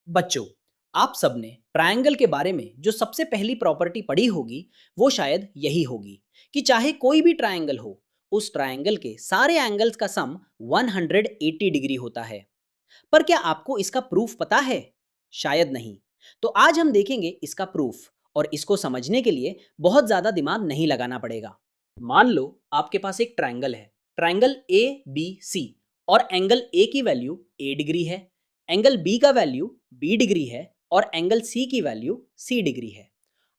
बच्चों, आप सबने ट्रायंगल के बारे में जो सबसे पहली प्रॉपर्टी पढ़ी होगी वो शायद यही होगी कि चाहे कोई भी ट्रायंगल हो, उस ट्रायंगल के सारे एंगल्स का सम 180 डिग्री होता है। पर क्या आपको इसका प्रूफ पता है? शायद नहीं। तो आज हम देखेंगे इसका प्रूफ, और इसको समझने के लिए बहुत ज़्यादा दिमाग नहीं लगाना पड़ेगा। मान लो आपके पास एक ट्रायंगल है, ट्रायंगल ए बी सी, और एंगल ए की वैल्यू ए डिग्री है, एंगल बी का वैल्यू बी डिग्री है, और एंगल सी की वैल्यू सी डिग्री है।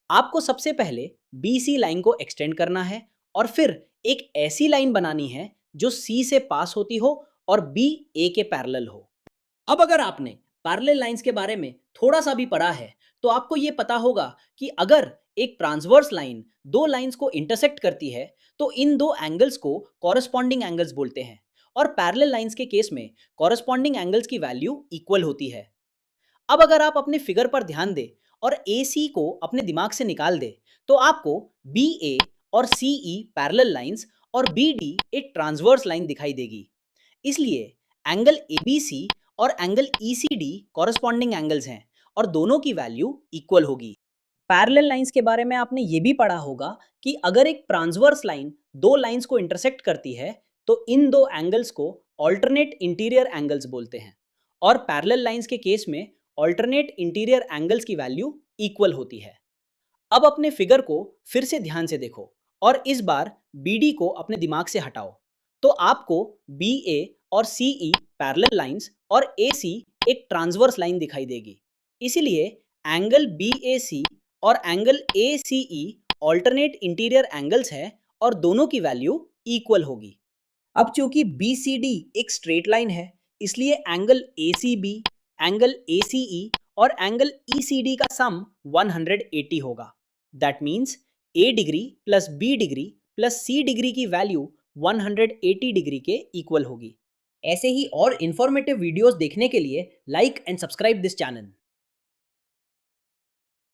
आपको सबसे पहले बी सी लाइन को एक्सटेंड करना है, और फिर एक ऐसी लाइन बनानी है जो सी से पास होती हो और बी ए के पैरेलल हो। अब अगर आपने पैरेलल लाइंस के बारे में थोड़ा सा भी पढ़ा है, तो आपको ये पता होगा कि अगर एक ट्रांसवर्स लाइन दो लाइंस को इंटरसेक्ट करती है, तो इन दो एंगल्स को कॉरस्पॉन्डिंग एंगल्स बोलते हैं, और पैरेलल लाइंस के केस में कॉरस्पॉन्डिंग एंगल्स की वैल्यू इक्वल होती है। अब अगर आप अपने फिगर पर ध्यान दें और ए सी को अपने दिमाग से निकाल दें, तो आपको बी ए और सी ई पैरेलल लाइंस और बी डी एक ट्रांसवर्स लाइन दिखाई देगी। इसलिए एंगल ए बी सी और angle E C D corresponding angles हैं, और दोनों की वैल्यू इक्वल होगी। पैरेलल लाइंस के बारे में आपने ये भी पढ़ा होगा कि अगर एक ट्रांसवर्स लाइन दो लाइंस को इंटरसेक्ट करती है, तो इन दो एंगल्स को ऑल्टरनेट इंटीरियर एंगल्स बोलते हैं, और पैरेलल लाइंस के केस में ऑल्टरनेट इंटीरियर एंगल्स की वैल्यू इक्वल होती है। अब अपने फिगर को फिर से ध्यान से देखो, और इस बार बी डी को अपने दिमाग से हटाओ, तो आपको बी ए और सी ई पैरेलल लाइंस और ए सी एक ट्रांसवर्स लाइन दिखाई देगी। इसीलिए एंगल बी ए सी और angle A C E alternate interior angles है, और दोनों की वैल्यू इक्वल होगी। अब चूंकि बी सी डी एक स्ट्रेट लाइन है, इसलिए angle A C B, angle A C E और एंगल ई सी डी का सम 180 होगा। That means A degree plus B degree plus C degree की वैल्यू 180 डिग्री के इक्वल होगी। ऐसे ही और इन्फॉर्मेटिव वीडियोस देखने के लिए like and subscribe this channel.